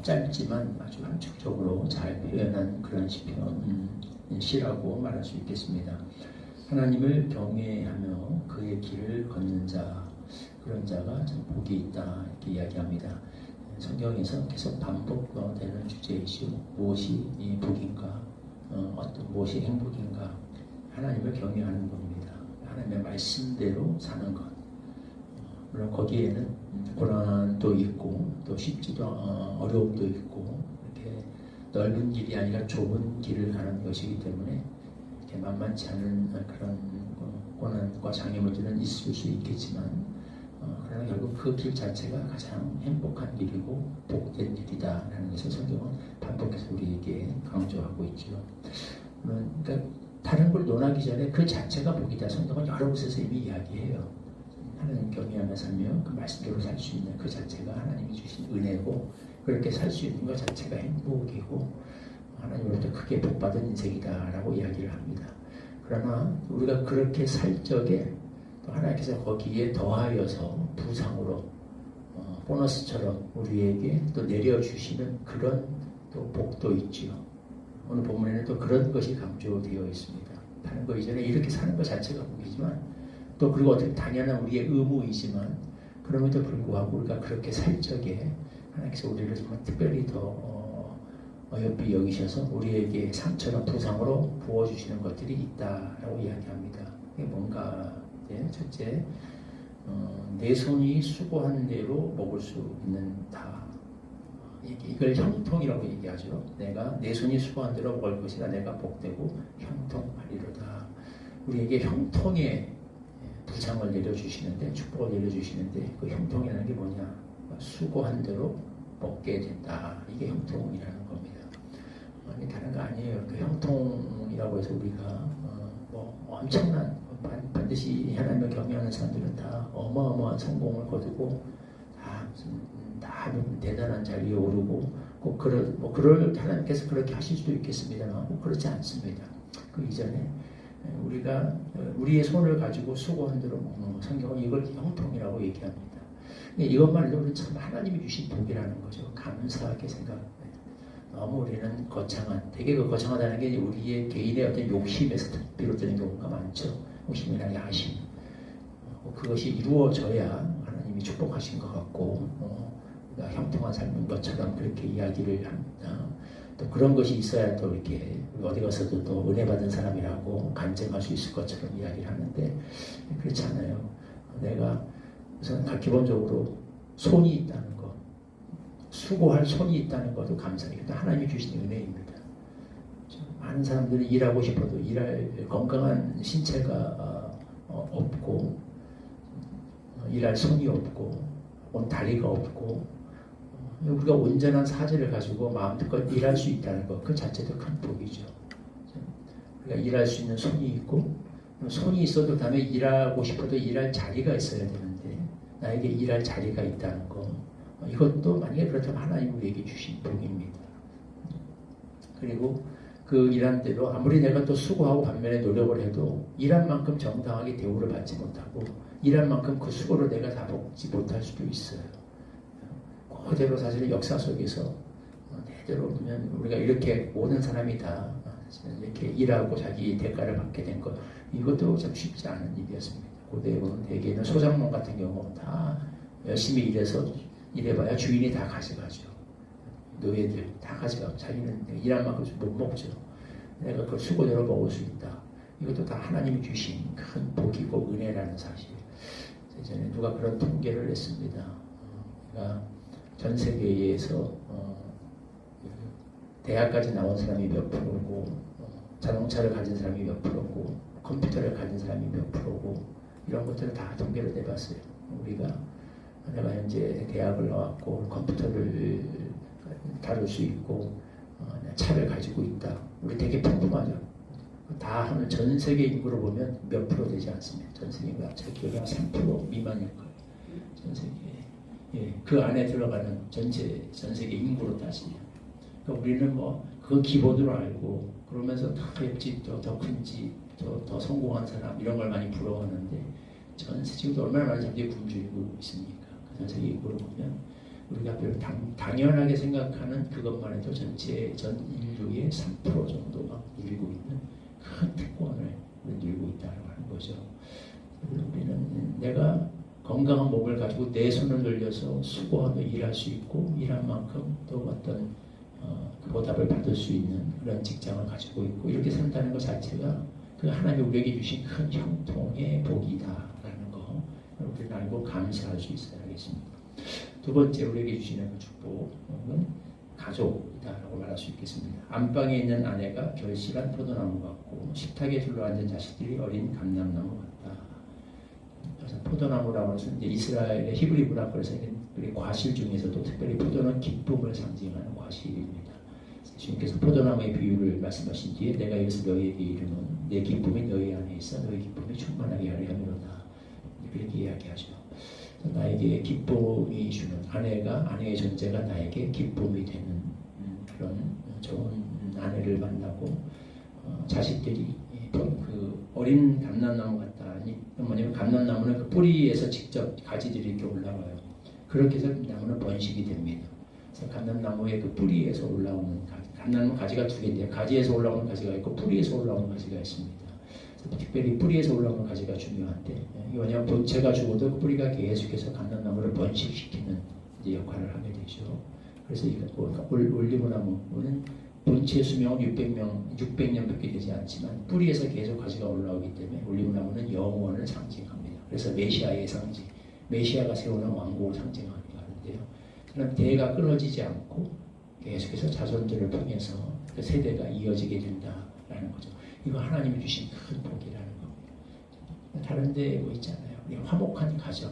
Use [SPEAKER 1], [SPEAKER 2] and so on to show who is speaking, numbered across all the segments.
[SPEAKER 1] 짧지만 아주 함축적으로 잘 표현한 그런 시라고 말할 수 있겠습니다. 하나님을 경외하며 그의 길을 걷는 자, 그런 자가 참 복이 있다 이렇게 이야기합니다. 성경에서 계속 반복되는 주제이시오. 무엇이 이 복인가? 어떤 무엇이 행복인가? 하나님을 경외하는 겁니다. 하나님의 말씀대로 사는 것. 물론 거기에는 고난도 있고 또 쉽지도 어려움도 있고 이렇게 넓은 길이 아니라 좁은 길을 가는 것이기 때문에 이렇게 만만치 않은 그런 고난과 장애물들은 있을 수 있겠지만 그러나 결국 그 길 자체가 가장 행복한 길이고 복된 길이다라는 것을 성경은 반복해서 우리에게 강조하고 있죠. 그러니까 다른 걸 논하기 전에 그 자체가 복이다. 성경은 여러 곳에서 이미 이야기해요. 하나님 경외하며 살며 그 말씀대로 살 수 있는 그 자체가 하나님이 주신 은혜고 그렇게 살 수 있는 것 자체가 행복이고 하나님으로부터 크게 복받은 인생이다라고 이야기를 합니다. 그러나 우리가 그렇게 살 적에 또 하나님께서 거기에 더하여서 부상으로 보너스처럼 우리에게 또 내려주시는 그런 또 복도 있지요. 오늘 본문에는 또 그런 것이 강조되어 있습니다. 다른 거 이전에 이렇게 사는 것 자체가 복이지만 또 그리고 어떻게 당연한 우리의 의무이지만 그럼에도 불구하고 우리가 그렇게 살 적에 하나님께서 우리를 정말 특별히 더 어여삐 여기셔서 우리에게 상처나 부상으로 부어주시는 것들이 있다라고 이야기합니다. 이게 뭔가 첫째 내 손이 수고한 대로 먹을 수 있는 다. 이걸 형통이라고 얘기하죠. 내 손이 수고한 대로 먹을 것이라 내가 복되고 형통하리로다. 우리에게 형통의 부상을 내려주시는데 축복을 내려주시는데 그 형통이라는 게 뭐냐? 수고한 대로 먹게 된다. 이게 형통이라는 겁니다. 아니 다른 거 아니에요. 그 형통이라고 해서 우리가 엄청난 반드시 하나님을 경외하는 사람들은 다 어마어마한 성공을 거두고 다 대단한 자리에 오르고 꼭 그럴 하나님께서 그렇게 하실 수도 있겠습니다만 꼭 그렇지 않습니다. 그 이전에 우리가 우리의 손을 가지고 수고한 대로 먹는 것, 성경은 이걸 형통이라고 얘기합니다. 이것만 해도 우리는 참 하나님이 주신 복이라는 거죠. 감사하게 생각합니다. 너무 우리는 되게 그 거창하다는 게 우리의 개인의 어떤 욕심에서 비롯되는 경우가 많죠. 욕심이나 야심. 그것이 이루어져야 하나님이 축복하신 것 같고 형통한 삶인 것처럼 그렇게 이야기를 합니다. 또 그런 것이 있어야 또 이렇게 어디 가서도 또 은혜 받은 사람이라고 간증할 수 있을 것처럼 이야기를 하는데 그렇지 않아요. 내가 우선 기본적으로 손이 있다는 것, 수고할 손이 있다는 것도 감사해요. 하나님이 주신 은혜입니다. 많은 사람들이 일하고 싶어도 일할 건강한 신체가 없고 일할 손이 없고 다리가 없고 우리가 온전한 사지를 가지고 마음껏 일할 수 있다는 것, 그 자체도 큰 복이죠. 우리가 일할 수 있는 손이 있고 손이 있어도 다음에 일하고 싶어도 일할 자리가 있어야 되는데 나에게 일할 자리가 있다는 것, 이것도 만약에 그렇다면 하나님 우리에게 주신 복입니다. 그리고 그 일한 대로 아무리 내가 또 수고하고 반면에 노력을 해도 일한 만큼 정당하게 대우를 받지 못하고 일한 만큼 그 수고를 내가 다 먹지 못할 수도 있어요. 그대로 사실 역사 속에서 대대로 보면 우리가 이렇게 모든 사람이 다 이렇게 일하고 자기 대가를 받게 된 것, 이것도 참 쉽지 않은 일이었습니다. 고대에 보면 대개는 소장농 같은 경우 다 열심히 일해봐야 주인이 다 가져가죠. 노예들 다 가져가고 자기는 일한 만큼 못 먹죠. 내가 그 수고대로 먹을 수 있다. 이것도 다 하나님이 주신 큰 복이고 은혜라는 사실. 예전에 누가 그런 통계를 냈습니다. 그러니까 전 세계에서 대학까지 나온 사람이 몇 프로고 자동차를 가진 사람이 몇 프로고 컴퓨터를 가진 사람이 몇 프로고 이런 것들을 다 통계를 내봤어요. 내가 현재 대학을 나왔고 컴퓨터를 다룰 수 있고 차를 가지고 있다. 우리 되게 평범하죠. 다 하면 전 세계 인구로 보면 몇 프로 되지 않습니다. 전 세계 인구 제 기억에 3% 미만일 거예요. 전 세계. 그 안에 들어가는 전 세계 인구로 따지면. 그러니까 우리는 그 기본으로 알고 그러면서 더 옆집, 더 큰 집, 더 성공한 사람 이런 걸 많이 부러워하는데 전 세계도 얼마나 많은 사람들이 굶주리고 있습니까? 전 세계 인구로 보면 우리가 별 당연하게 생각하는 그것만 해도 전체 전 인류의 3% 정도가 누리고 있는 큰 특권을 누리고 있다고 하는 거죠. 우리는 내가 건강한 몸을 가지고 내 손을 늘려서 수고하며 일할 수 있고 일한 만큼 또 어떤 보답을 받을 수 있는 그런 직장을 가지고 있고 이렇게 산다는 것 자체가 그 하나님이 우리에게 주신 큰 형통의 복이다라는 거 우리는 알고 감사할 수 있어야겠습니다. 두 번째 우리에게 주시는 그 축복은 가족이다라고 말할 수 있겠습니다. 안방에 있는 아내가 결실한 포도나무 같고 식탁에 둘러앉은 자식들이 어린 감람나무 같다. 그래서 포도나무라고 해서 이제 이스라엘의 히브리 문화권에서 과실 중에서도 특별히 포도는 기쁨을 상징하는 과실입니다. 주님께서 포도나무의 비유를 말씀하신 뒤에 내가 여기서 너희에게 이르는 내 기쁨이 너희 안에 있어 너희 기쁨이 충만하게 하려 함이로다. 이렇게 이야기하죠. 나에게 기쁨이 주는 아내의 존재가 나에게 기쁨이 되는 그런 좋은 아내를 만나고 자식들이 그 어린 감람나무 같다. 뭐냐면 감람나무는 그 뿌리에서 직접 가지들이 이렇게 올라와요. 그렇게 해서 나무는 번식이 됩니다. 그래서 감람나무의 그 뿌리에서 올라오는 감람나무 가지가 두 개인데요. 가지에서 올라오는 가지가 있고 뿌리에서 올라오는 가지가 있습니다. 특별히 뿌리에서 올라오는 가지가 중요한데 왜냐하면 본체가 죽어도 그 뿌리가 계속해서 감람나무를 번식시키는 이제 역할을 하게 되죠. 그래서 올리브나무는 본체 수명은 600년밖에 되지 않지만 뿌리에서 계속 가지가 올라오기 때문에 올리브나무는 영원을 상징합니다. 그래서 메시아의 상징, 메시아가 세우는 왕국을 상징하기도 하는데요. 그럼 대가 끊어지지 않고 계속해서 자손들을 통해서 그 세대가 이어지게 된다라는 거죠. 이거 하나님이 주신 큰 복이라는 겁니다. 다른 데 뭐 있잖아요. 화목한 가정,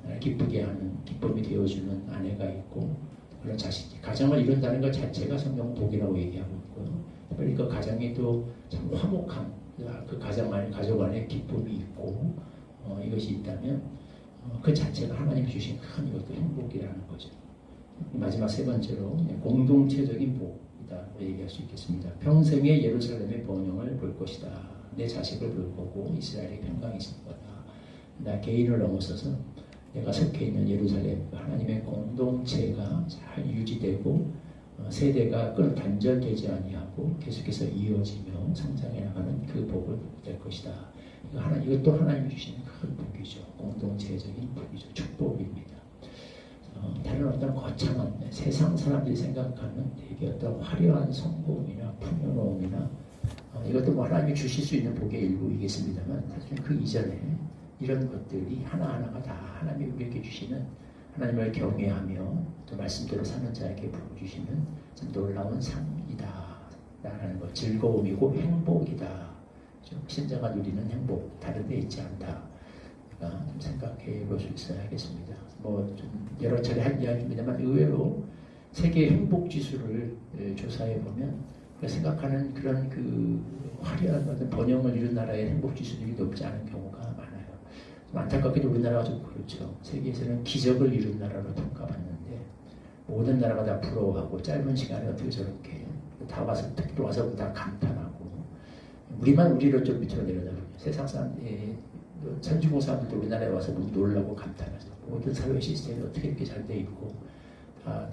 [SPEAKER 1] 나를 기쁘게 하는 기쁨이 되어주는 아내가 있고 그런 자식이 가정을 이룬다는 것 자체가 성경 복이라고 얘기하고 있고요. 특별히 그 가정이 또 참 화목한 그 가족 안에 기쁨이 있고 이것이 있다면 그 자체가 하나님이 주신 큰 이것도 행복이라는 거죠. 마지막 세 번째로 공동체적인 복이다 얘기할 수 있겠습니다. 평생에 예루살렘의 번영을 볼 것이다. 내 자식을 볼 거고 이스라엘의 평강이 있을 거다. 나 개인을 넘어서서 내가 속해 있는 예루살렘 하나님의 공동체가 잘 유지되고 세대가 단절되지 아니하고 계속해서 이어지며 성장해 나가는 그 복을 될 것이다. 이것도 하나님이 주시는 큰 복이죠. 공동체적인 복이죠. 축복입니다. 다른 어떤 거창한 세상 사람들이 생각하는 되게 어떤 화려한 성공이나 풍요로움이나 이것도 뭐 하나님이 주실 수 있는 복의 일부이겠습니다만 사실 그 이전에 이런 것들이 하나하나가 다 하나님이 우리에게 주시는 하나님을 경외하며 또 말씀대로 사는 자에게 부어주시는 참 놀라운 상이다 라는 것, 즐거움이고 행복이다. 신자가 누리는 행복 다른 데 있지 않다. 좀 생각해 볼 수 있어야겠습니다. 뭐 좀 여러 차례 한 이야기입니다만 의외로 세계 행복 지수를 조사해 보면 생각하는 그런 그 화려한 어떤 번영을 이룬 나라의 행복 지수들이 높지 않은 경우가 많아요. 안타깝게도 우리나라가 좀 그렇죠. 세계에서는 기적을 이룬 나라로 평가받는데 모든 나라가 다 부러워하고 짧은 시간에 어떻게 저렇게 다 와서 특히 와서 다 감탄하고 우리만 우리를 좀 밑으로 내려다보고 세상 사람들이 선진국 사람들도 우리나라에 와서 놀라고 감탄하죠. 모든 사회 시스템이 어떻게 이렇게 잘 돼 있고 다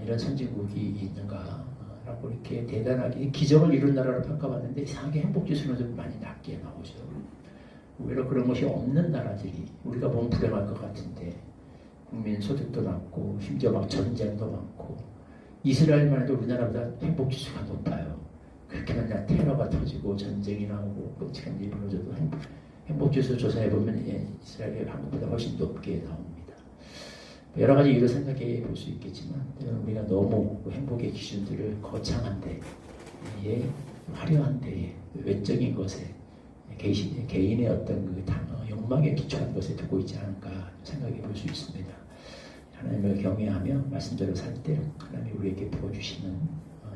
[SPEAKER 1] 이런 선진국이 있는가 라고 이렇게 대단하게 기적을 이룬 나라로 평가받는데 이상하게 행복지수는 좀 많이 낮게 나오죠. 오히려 그런 것이 없는 나라들이 우리가 보면 불행할 것 같은데 국민 소득도 낮고 심지어 막 전쟁도 많고 이스라엘만 해도 우리나라보다 행복지수가 높아요. 그렇게 맨날 테러가 터지고 전쟁이 나오고 끔찍한 일이 벌어져도 행복지수 조사해보면 이스라엘이 한국보다 훨씬 높게 나옵니다. 여러 가지 이유로 생각해 볼 수 있겠지만 우리가 너무 행복의 기준들을 거창한데 화려한데 외적인 것에 개인의 어떤 그 욕망에 기초한 것에 두고 있지 않을까 생각해 볼 수 있습니다. 하나님을 경외하며 말씀대로 살 때 하나님이 우리에게 부어주시는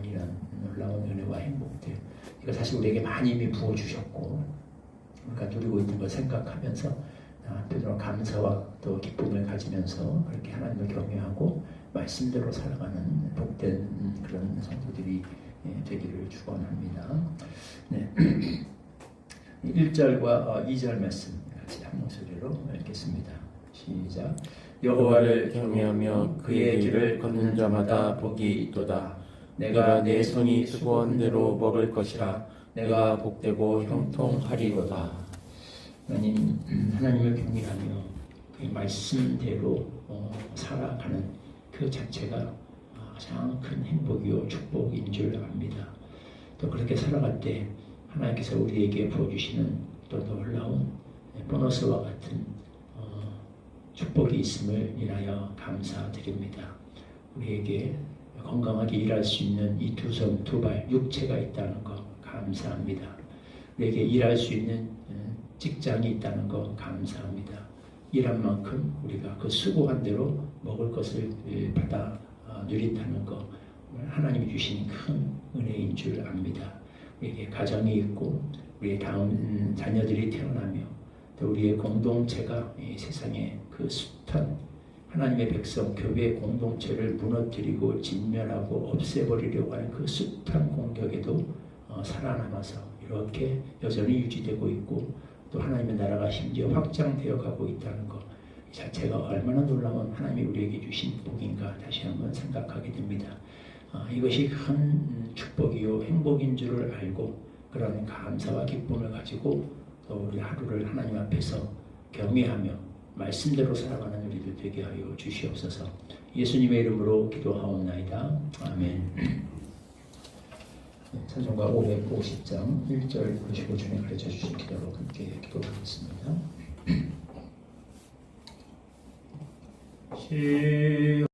[SPEAKER 1] 이런 놀라운 은혜와 행복들 이거 사실 우리에게 많이 이미 부어주셨고 우리가 누리고 있는 걸 생각하면서 한편으로 감사와 또 기쁨을 가지면서 그렇게 하나님을 경외하고 말씀대로 살아가는 복된 그런 성도들이 되기를 축원합니다. 네. 1절과 2절 말씀 같이 한 목소리로 읽겠습니다. 시작.
[SPEAKER 2] 여호와를 경외하며 그의 길을 걷는 자마다 복이 있도다. 내가 내 손이 수고한 대로 먹을 것이라. 내가 복되고 형통하리로다.
[SPEAKER 1] 하나님을 경외하며 그 말씀대로 살아가는 그 자체가 가장 큰 행복이요 축복인 줄 압니다. 또 그렇게 살아갈 때 하나님께서 우리에게 부어주시는 또 놀라운 보너스와 같은 축복이 있음을 인하여 감사드립니다. 우리에게 건강하게 일할 수 있는 이 두 손, 두 발, 육체가 있다는 것 감사합니다. 우리에게 일할 수 있는 직장이 있다는 것 감사합니다. 일한 만큼 우리가 그 수고한 대로 먹을 것을 받아 누린다는 것 하나님이 주신 큰 은혜인 줄 압니다. 우리에게 가정이 있고 우리의 다음 자녀들이 태어나며 또 우리의 공동체가 이 세상에 그 숱한 하나님의 백성 교회의 공동체를 무너뜨리고 진멸하고 없애버리려고 하는 그 숱한 공격에도 살아남아서 이렇게 여전히 유지되고 있고 또 하나님의 나라가 심지어 확장되어 가고 있다는 것 이 자체가 얼마나 놀라운 하나님이 우리에게 주신 복인가 다시 한번 생각하게 됩니다. 이것이 큰 축복이요 행복인 줄을 알고 그런 감사와 기쁨을 가지고 또 우리 하루를 하나님 앞에서 경외하며 말씀대로 살아가는 우리들 되게 하여 주시옵소서. 예수님의 이름으로 기도하옵나이다. 아멘. 찬송가 550장 1절 95절에 가르쳐 주신 기도로 함께 기도하겠습니다. 시온의